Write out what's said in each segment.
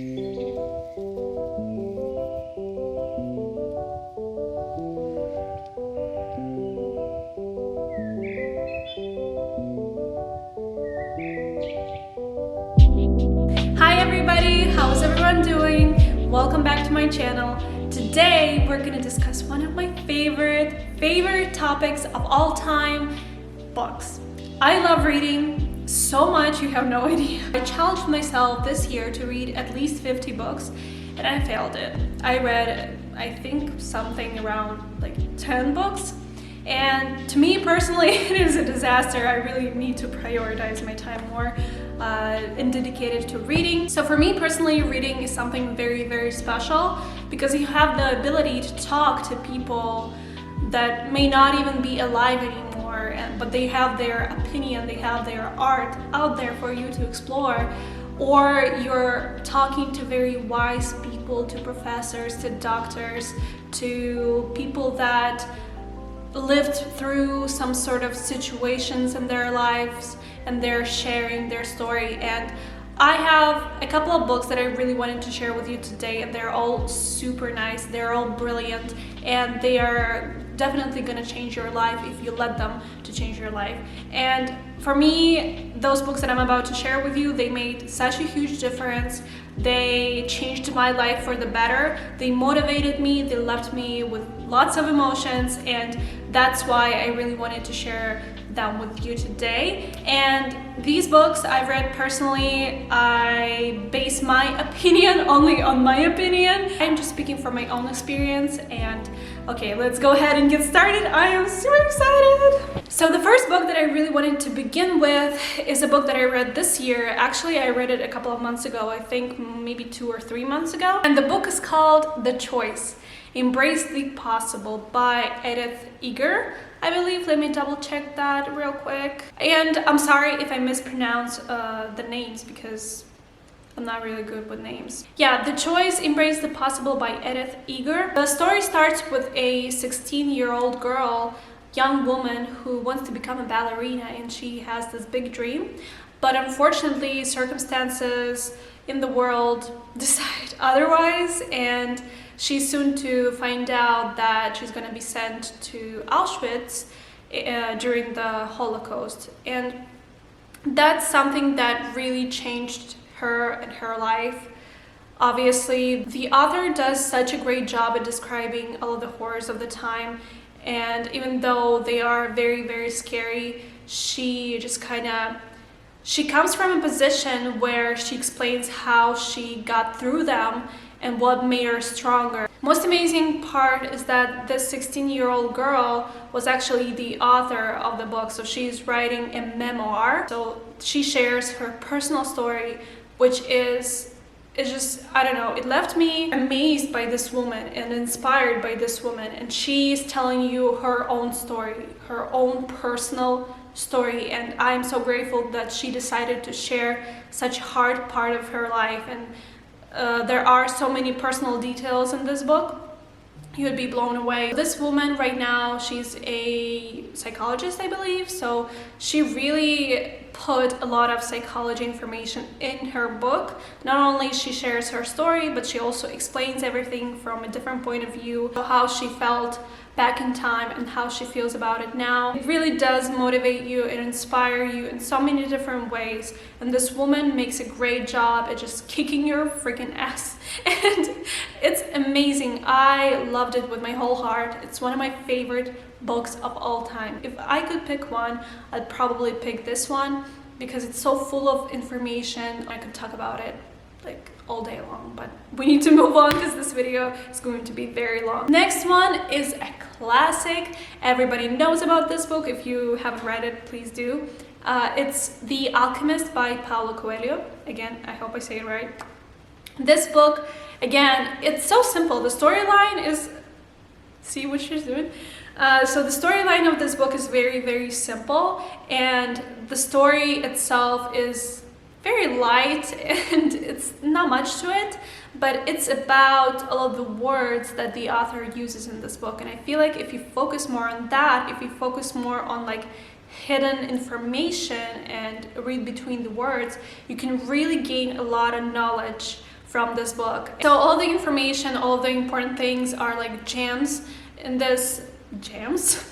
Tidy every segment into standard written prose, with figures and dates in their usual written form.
Hi everybody, how's everyone doing? Welcome back to my channel. Today we're gonna discuss one of my favorite topics of all time, books. I love reading so much, you have no idea. I challenged myself this year to read at least 50 books and I failed it. I read, I think, something around like 10 books. And to me personally, it is a disaster. I really need to prioritize my time more and dedicate it to reading. So for me personally, reading is something very special because you have the ability to talk to people that may not even be alive anymore, but they have their opinion, they have their art out there for you to explore. Or you're talking to very wise people, to professors, to doctors, to people that lived through some sort of situations in their lives and they're sharing their story. And I have a couple of books that I really wanted to share with you today, and they're all super nice, they're all brilliant, and they are definitely gonna change your life if you let them to change your life. And for me, those books that I'm about to share with you, they made such a huge difference. They changed my life for the better. They motivated me, they left me with lots of emotions, and that's why I really wanted to share them with you today. And these books I've read personally. I base my opinion only on my opinion. I'm just speaking from my own experience. And okay, let's go ahead and get started. I am super excited. So the first book that I really wanted to begin with is a book that I read this year. Actually, I read it a couple of months ago, I think maybe 2 or 3 months ago. And the book is called The Choice: Embrace the Possible by Edith Eger, I believe. Let me double check that real quick. And I'm sorry if I mispronounce the names because I'm not really good with names. Yeah, The Choice: Embrace the Possible by Edith Eger. The story starts with a 16-year-old girl, young woman, who wants to become a ballerina, and she has this big dream. But unfortunately, circumstances in the world decide otherwise, and she's soon to find out that she's going to be sent to Auschwitz during the Holocaust. And that's something that really changed her and her life. Obviously, the author does such a great job at describing all of the horrors of the time. And even though they are very scary, she comes from a position where she explains how she got through them and what made her stronger. Most amazing part is that this 16-year-old girl was actually the author of the book, so she's writing a memoir. So she shares her personal story, which is just, I don't know, it left me amazed by this woman and inspired by this woman. And she's telling you her own story, her own personal story, and I'm so grateful that she decided to share such a hard part of her life. And there are so many personal details in this book. You would be blown away. This woman right now, she's a psychologist, I believe, so she really put a lot of psychology information in her book. Not only she shares her story, but she also explains everything from a different point of view, how she felt back in time and how she feels about it now. It really does motivate you and inspire you in so many different ways, and this woman makes a great job at just kicking your freaking ass, and it's amazing. I loved it with my whole heart. It's one of my favorite books of all time. If I could pick one, I'd probably pick this one because it's so full of information. I could talk about it like all day long, but we need to move on because this video is going to be very long. Next one is a classic. Everybody knows about this book. If you haven't read it, please do. It's The Alchemist by Paulo Coelho. Again, I hope I say it right. This book, again, it's so simple. The storyline is, see what she's doing? So the storyline of this book is very simple, and the story itself is very light and it's not much to it, but it's about all of the words that the author uses in this book. And I feel like if you focus more on that, if you focus more on like hidden information and read between the words, you can really gain a lot of knowledge from this book. So all the information, all the important things are like gems in this gems.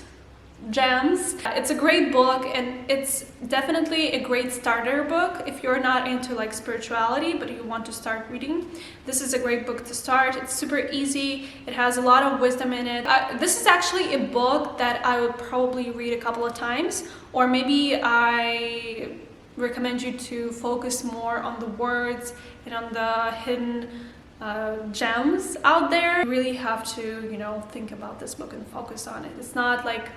It's a great book, and it's definitely a great starter book if you're not into like spirituality but you want to start reading. This is a great book to start. It's super easy. It has a lot of wisdom in it. This is actually a book that I would probably read a couple of times, or maybe I recommend you to focus more on the words and on the hidden gems out there. You really have to, you know, think about this book and focus on it. It's not like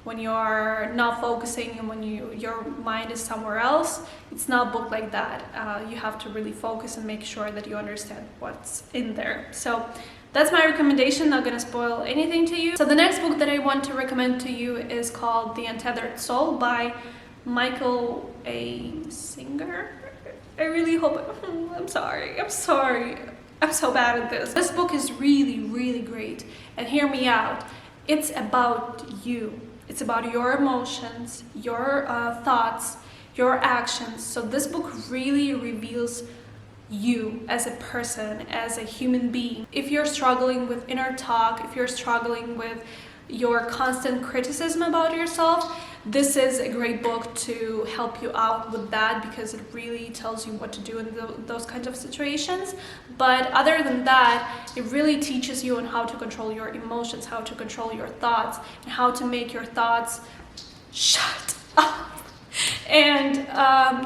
when you're not focusing and when your mind is somewhere else. It's not a book like that. You have to really focus and make sure that you understand what's in there. So that's my recommendation. Not gonna spoil anything to you. So the next book that I want to recommend to you is called The Untethered Soul by Michael A. Singer. I really hope, I'm sorry. I'm so bad at this. This book is really great, and hear me out. It's about you. It's about your emotions, your thoughts, your actions. So this book really reveals you as a person, as a human being. If you're struggling with inner talk, if you're struggling with your constant criticism about yourself, this is a great book to help you out with that, because it really tells you what to do in those kinds of situations. But other than that, it really teaches you on how to control your emotions, how to control your thoughts, and how to make your thoughts shut up. And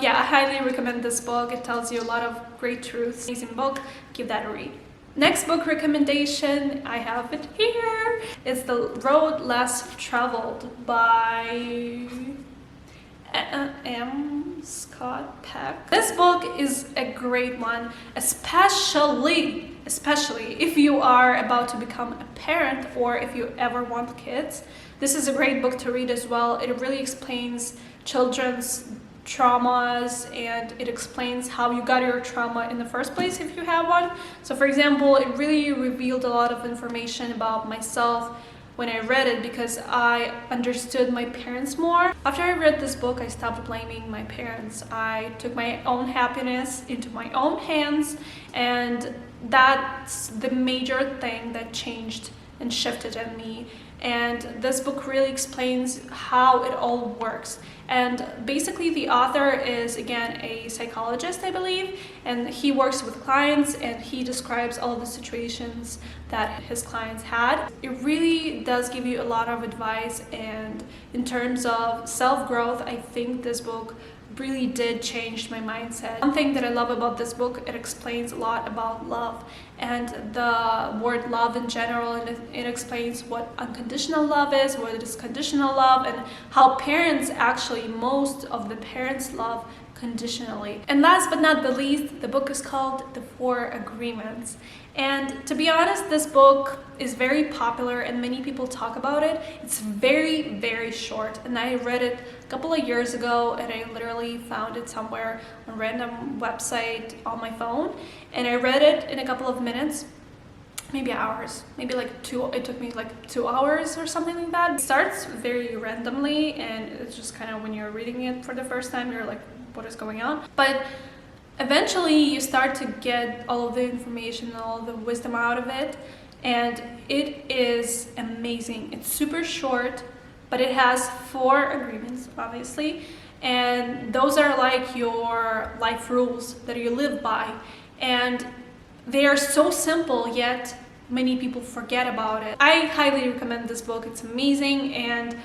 yeah, I highly recommend this book. It tells you a lot of great truths. Amazing book. Give that a read. Next book recommendation, I have it here. It's The Road Less Traveled by M. Scott Peck. This book is a great one, especially if you are about to become a parent or if you ever want kids. This is a great book to read as well. It really explains children's traumas, and it explains how you got your trauma in the first place if you have one. So for example, it really revealed a lot of information about myself when I read it, because I understood my parents more. After I read this book, I stopped blaming my parents. I took my own happiness into my own hands, and that's the major thing that changed and shifted in me. And this book really explains how it all works. And basically the author is, again, a psychologist, I believe, and he works with clients and he describes all the situations that his clients had. It really does give you a lot of advice, and in terms of self-growth, I think this book really did change my mindset. One thing that I love about this book, it explains a lot about love and the word love in general, and it explains what unconditional love is, what is conditional love, and how parents actually, most of the parents love conditionally. And last but not the least, the book is called The 4 Agreements. And to be honest, this book is very popular and many people talk about it. It's very short, and I read it a couple of years ago, and I literally found it somewhere on a random website on my phone, and I read it in a couple of minutes, maybe hours, maybe like two. It took me like 2 hours or something like that. It starts very randomly, and it's just kind of, when you're reading it for the first time, you're like, what is going on? But eventually you start to get all of the information, all the wisdom out of it, and it is amazing. It's super short, but it has 4 agreements, obviously, and those are like your life rules that you live by, and they are so simple, yet many people forget about it. I highly recommend this book. It's amazing, and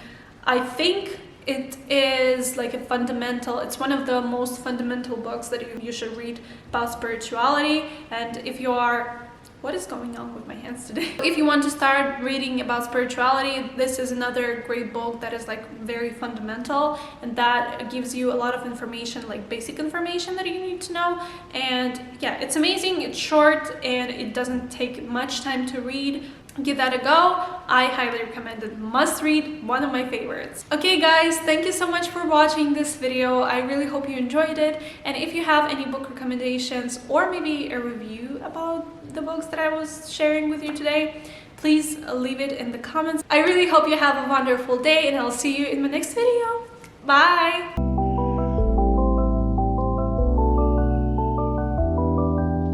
I think it is like a fundamental, it's one of the most fundamental books that you should read about spirituality. And if you are, what is going on with my hands today? If you want to start reading about spirituality, this is another great book that is like very fundamental, and that gives you a lot of information, like basic information that you need to know. And yeah, it's amazing. It's short and it doesn't take much time to read. Give that a go. I highly recommend it. Must read, one of my favorites. Okay guys, thank you so much for watching this video. I really hope you enjoyed it, and if you have any book recommendations or maybe a review about the books that I was sharing with you today, please leave it in the comments. I really hope you have a wonderful day, and I'll see you in my next video. Bye!